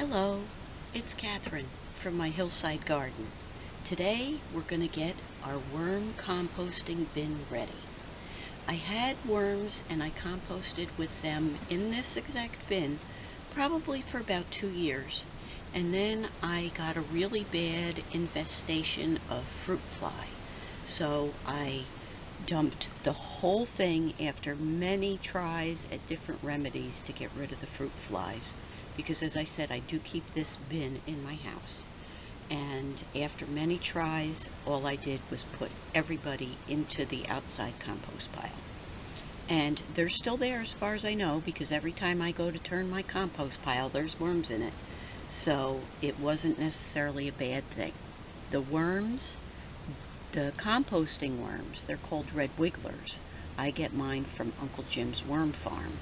Hello, it's Catherine from my hillside garden. Today we're going to get our worm composting bin ready. I had worms and I composted with them in this exact bin probably for about 2 years, and then I got a really bad infestation of fruit fly. So I dumped the whole thing after many tries at different remedies to get rid of the fruit flies, because as I said, I do keep this bin in my house. And after many tries, all I did was put everybody into the outside compost pile. And they're still there as far as I know, because every time I go to turn my compost pile, there's worms in it. So it wasn't necessarily a bad thing. The worms, the composting worms, they're called red wigglers. I get mine from Uncle Jim's worm farm.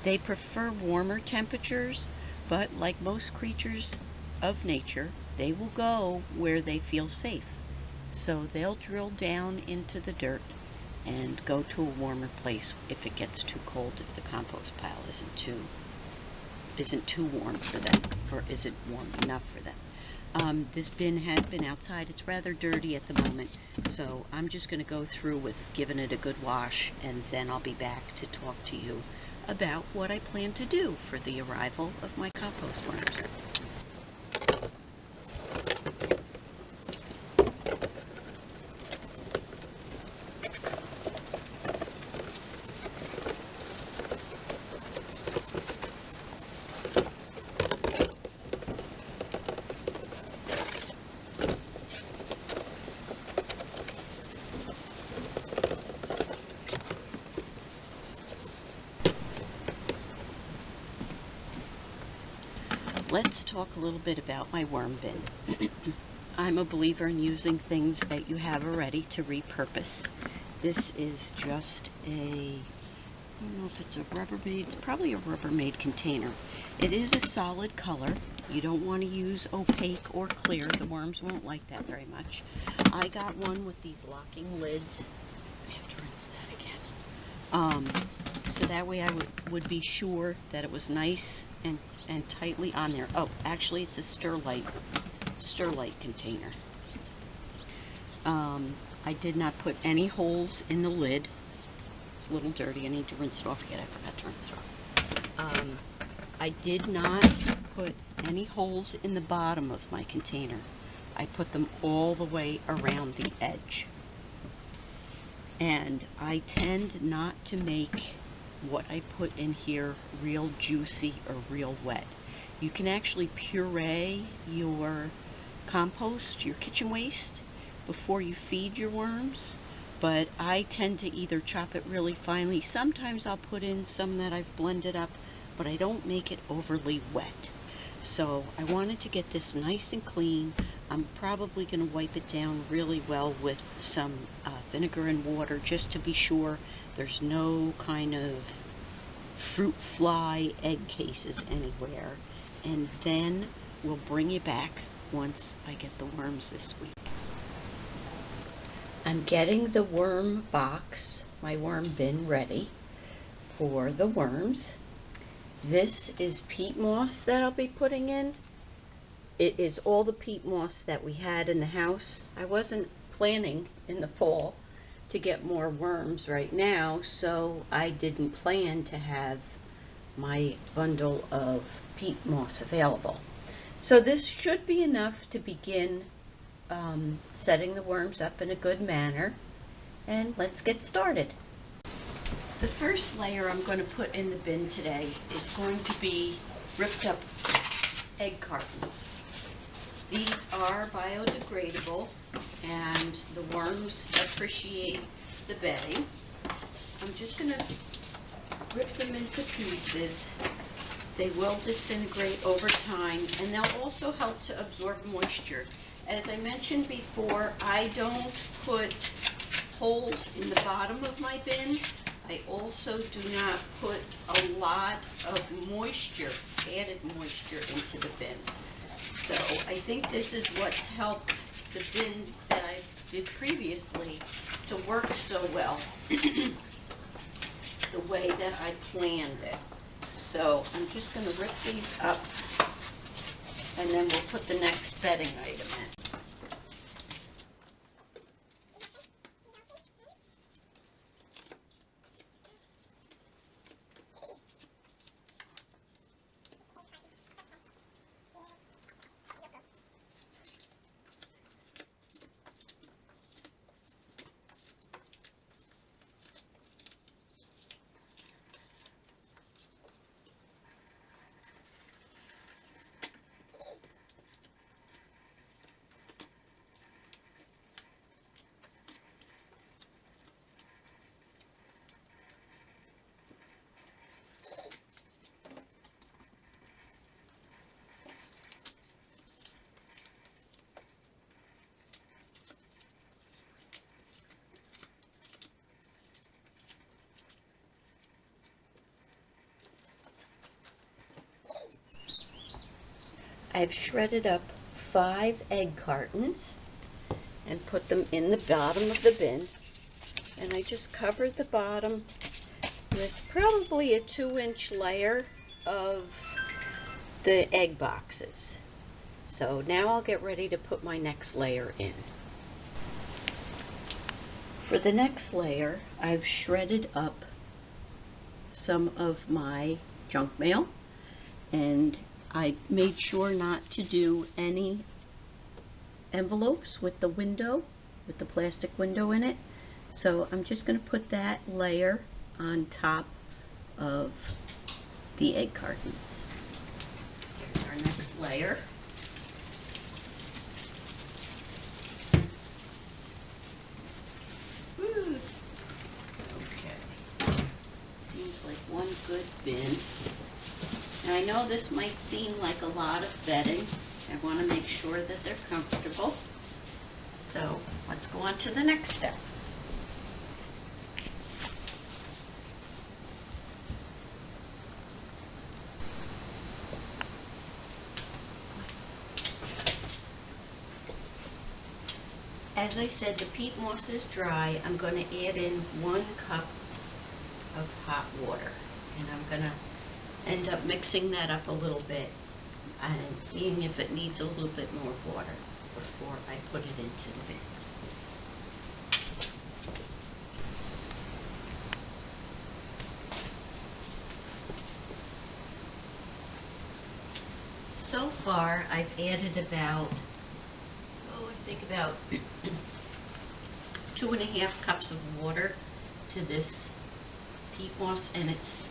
They prefer warmer temperatures, but like most creatures of nature, they will go where they feel safe. So they'll drill down into the dirt and go to a warmer place if it gets too cold, if the compost pile isn't too warm for them, or isn't warm enough for them. This bin has been outside. It's rather dirty at the moment, so I'm just going to go through with giving it a good wash, and then I'll be back to talk to you about what I plan to do for the arrival of my compost worms. Let's talk a little bit about my worm bin. I'm a believer in using things that you have already to repurpose. This is just I don't know if it's a Rubbermaid, it's probably a Rubbermaid container. It is a solid color. You don't want to use opaque or clear. The worms won't like that very much. I got one with these locking lids. I have to rinse that again. So that way I would be sure that it was nice and tightly on there. Oh, actually it's a Sterlite container. I did not put any holes in the lid. It's a little dirty. I need to rinse it off again. I forgot to rinse it off. I did not put any holes in the bottom of my container. I put them all the way around the edge. And I tend not to make what I put in here real juicy or real wet. You can actually puree your compost, your kitchen waste, before you feed your worms, but I tend to either chop it really finely. Sometimes I'll put in some that I've blended up, but I don't make it overly wet. So I wanted to get this nice and clean. I'm probably going to wipe it down really well with some vinegar and water, just to be sure there's no kind of fruit fly egg cases anywhere. And then we'll bring you back once I get the worms this week. I'm getting the worm box, my worm bin, ready for the worms. This is peat moss that I'll be putting in. It is all the peat moss that we had in the house. I wasn't planning in the fall to get more worms right now, so I didn't plan to have my bundle of peat moss available. So this should be enough to begin setting the worms up in a good manner, and let's get started. The first layer I'm going to put in the bin today is going to be ripped up egg cartons. These are biodegradable, and the worms appreciate the bedding. I'm just going to rip them into pieces. They will disintegrate over time, and they'll also help to absorb moisture. As I mentioned before, I don't put holes in the bottom of my bin. I also do not put a lot of moisture, added moisture, into the bin. So I think this is what's helped the bin that I did previously to work so well, the way that I planned it. So I'm just going to rip these up and then we'll put the next bedding item in. I've shredded up 5 egg cartons and put them in the bottom of the bin. And I just covered the bottom with probably a 2-inch layer of the egg boxes. So now I'll get ready to put my next layer in. For the next layer, I've shredded up some of my junk mail, and I made sure not to do any envelopes with the window, with the plastic window in it. So I'm just going to put that layer on top of the egg cartons. Here's our next layer. Okay. Seems like one good bin. Now I know this might seem like a lot of bedding. I want to make sure that they're comfortable. So let's go on to the next step. As I said, the peat moss is dry. I'm going to add in 1 cup of hot water, and I'm going to end up mixing that up a little bit and seeing if it needs a little bit more water before I put it into the bin. So far I've added about, I think about 2.5 cups of water to this peat moss, and it's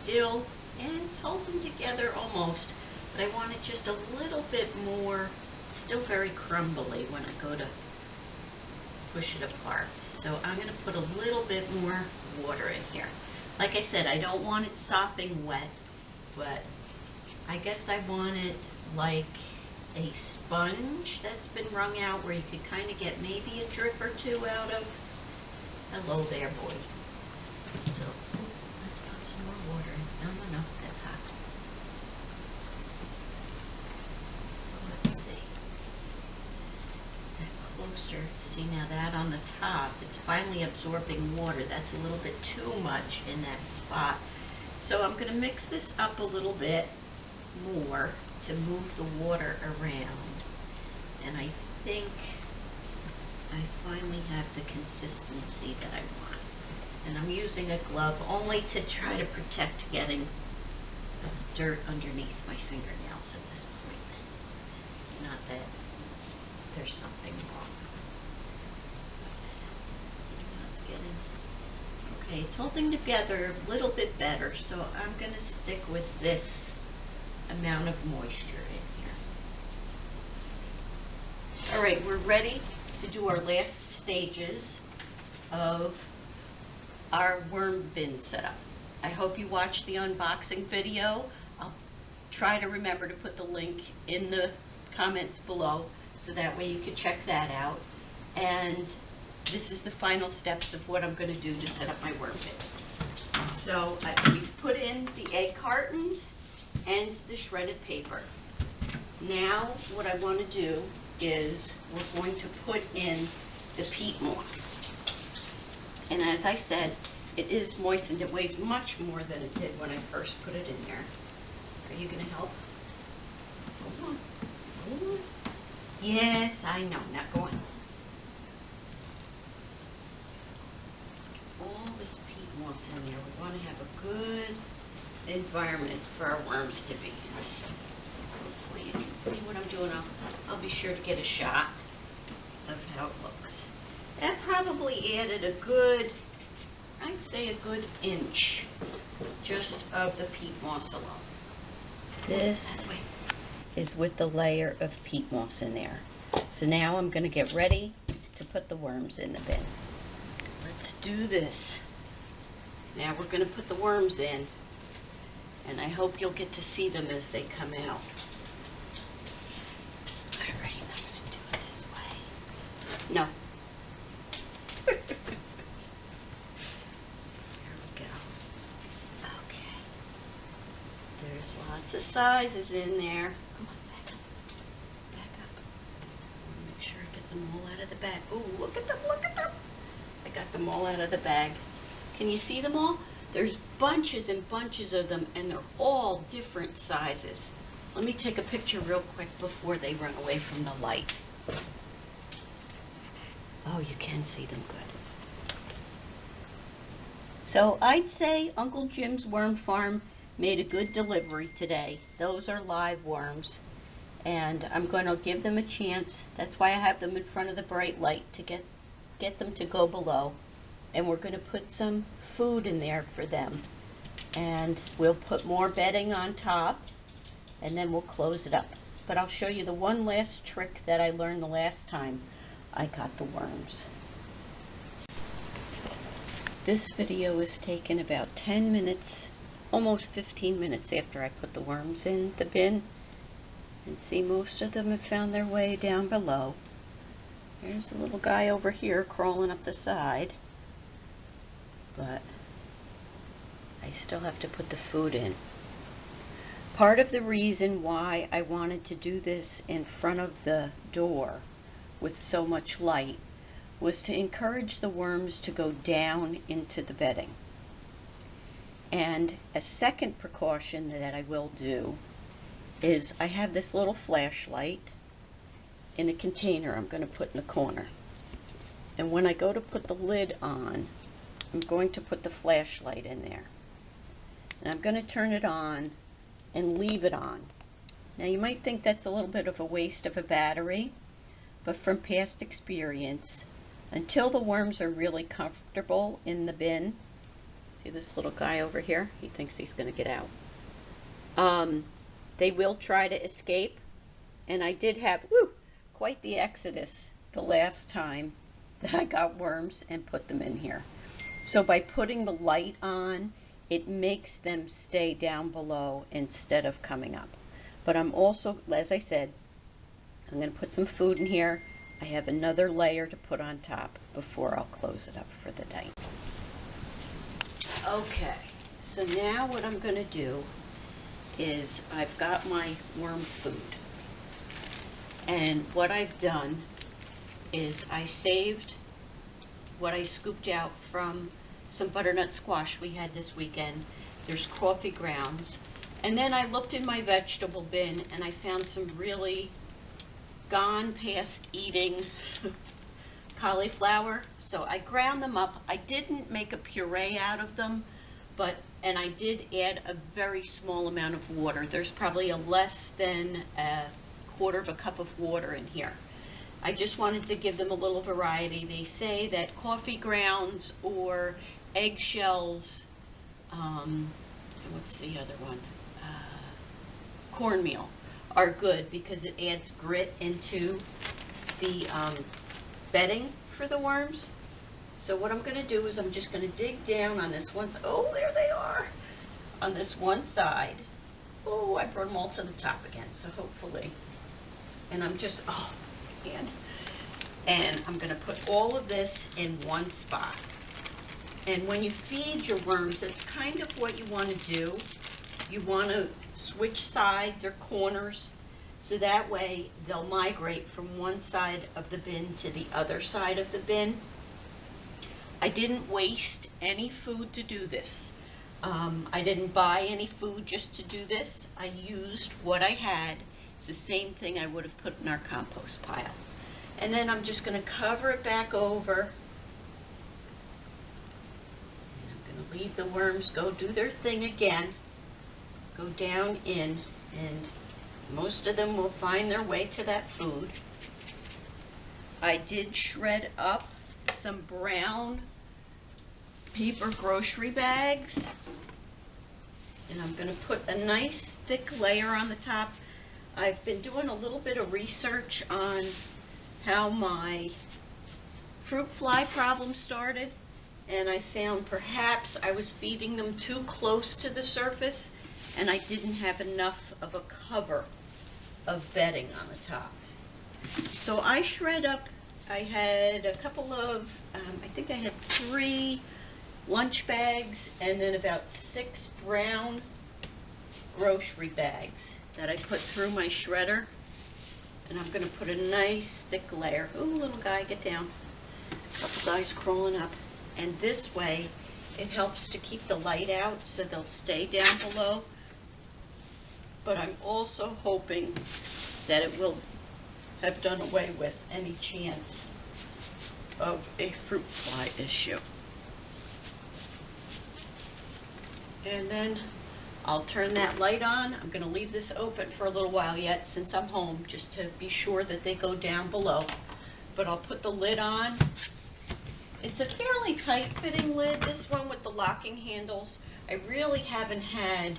holding together almost, but I want it just a little bit more. It's still very crumbly when I go to push it apart. So I'm going to put a little bit more water in here. Like I said, I don't want it sopping wet, but I guess I want it like a sponge that's been wrung out, where you could kind of get maybe a drip or two out of. Hello there, boy. So let's put some more water in. No, that's hot. So let's see. That closer. See, now that on the top, it's finally absorbing water. That's a little bit too much in that spot. So I'm going to mix this up a little bit more to move the water around. And I think I finally have the consistency that I want. And I'm using a glove only to try to protect getting dirt underneath my fingernails at this point. It's not that there's something wrong. See how it's getting? Okay, it's holding together a little bit better, so I'm going to stick with this amount of moisture in here. All right, we're ready to do our last stages of our worm bin setup. I hope you watched the unboxing video. I'll try to remember to put the link in the comments below so that way you can check that out. And this is the final steps of what I'm going to do to set up my worm bin. So we've put in the egg cartons and the shredded paper. Now what I want to do is we're going to put in the peat moss. And as I said, it is moistened. It weighs much more than it did when I first put it in there. Are you going to help? Hold on. Hold Yes, I know. Now go on. So, let's get all this peat moss in there. We want to have a good environment for our worms to be in. Hopefully you can see what I'm doing. I'll be sure to get a shot of how it looks. That probably added a good, I'd say a good inch just of the peat moss alone. This is with the layer of peat moss in there. So now I'm going to get ready to put the worms in the bin. Let's do this. Now we're going to put the worms in, and I hope you'll get to see them as they come out. All right, I'm going to do it this way. No. There we go. Okay. There's lots of sizes in there. Come on, back up. Back up. I want to make sure I get them all out of the bag. Oh, look at them, look at them. I got them all out of the bag. Can you see them all? There's bunches and bunches of them, and they're all different sizes. Let me take a picture real quick before they run away from the light. Oh, you can see them good. So I'd say Uncle Jim's Worm Farm made a good delivery today. Those are live worms, and I'm going to give them a chance. That's why I have them in front of the bright light, to get them to go below. And we're going to put some food in there for them, and we'll put more bedding on top, and then we'll close it up. But I'll show you the one last trick that I learned the last time I got the worms. This video was taken about 10 minutes, almost 15 minutes after I put the worms in the bin. And see, most of them have found their way down below. There's a little guy over here crawling up the side. But I still have to put the food in. Part of the reason why I wanted to do this in front of the door with so much light was to encourage the worms to go down into the bedding. And a second precaution that I will do is I have this little flashlight in a container I'm going to put in the corner. And when I go to put the lid on, I'm going to put the flashlight in there. And I'm going to turn it on and leave it on. Now you might think that's a little bit of a waste of a battery, but from past experience, until the worms are really comfortable in the bin, see this little guy over here? He thinks he's going to get out. They will try to escape, and I did have quite the exodus the last time that I got worms and put them in here. So by putting the light on, it makes them stay down below instead of coming up. But I'm also, as I said, I'm going to put some food in here. I have another layer to put on top before I'll close it up for the day. Okay, so now what I'm going to do is I've got my worm food. And what I've done is I saved what I scooped out from some butternut squash we had this weekend. There's coffee grounds. And then I looked in my vegetable bin and I found some really gone past eating cauliflower. So I ground them up. I didn't make a puree out of them, and I did add a very small amount of water. There's probably a less than a quarter of a cup of water in here. I just wanted to give them a little variety. They say that coffee grounds or eggshells, what's the other one? Cornmeal are good because it adds grit into the bedding for the worms. So what I'm going to do is I'm just going to dig down on this one. Oh, there they are on this one side. Oh, I brought them all to the top again, so hopefully. And I'm just, oh, man. And I'm going to put all of this in one spot. And when you feed your worms, it's kind of what you want to do. You want to switch sides or corners so that way they'll migrate from one side of the bin to the other side of the bin. I didn't waste any food to do this. I didn't buy any food just to do this. I used what I had It's the same thing I would have put in our compost pile. And then I'm just going to cover it back over. And I'm going to leave the worms go do their thing again. Go down in, and most of them will find their way to that food. I did shred up some brown paper grocery bags. And I'm going to put a nice thick layer on the top. I've been doing a little bit of research on how my fruit fly problem started, and I found perhaps I was feeding them too close to the surface and I didn't have enough of a cover of bedding on the top. So I shred up, I had a couple of, I think I had 3 lunch bags and then about 6 brown grocery bags that I put through my shredder. And I'm going to put a nice thick layer. Ooh, little guy, get down. A couple guys crawling up. And this way, it helps to keep the light out so they'll stay down below. But I'm also hoping that it will have done away with any chance of a fruit fly issue. And then I'll turn that light on. I'm going to leave this open for a little while yet since I'm home, just to be sure that they go down below. But I'll put the lid on. It's a fairly tight fitting lid, this one with the locking handles. I really haven't had,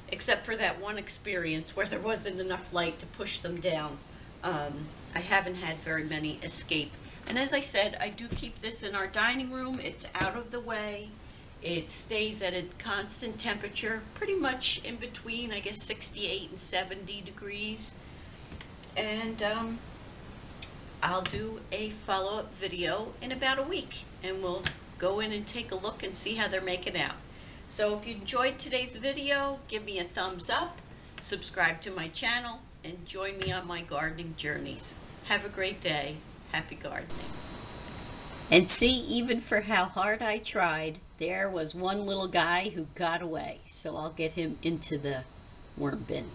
except for that one experience where there wasn't enough light to push them down, I haven't had very many escape. And as I said, I do keep this in our dining room. It's out of the way. It stays at a constant temperature, pretty much in between, I guess, 68 and 70 degrees. And I'll do a follow-up video in about a week, and we'll go in and take a look and see how they're making out. So if you enjoyed today's video, give me a thumbs up, subscribe to my channel, and join me on my gardening journeys. Have a great day. Happy gardening. And see, even for how hard I tried, there was one little guy who got away. So I'll get him into the worm bin.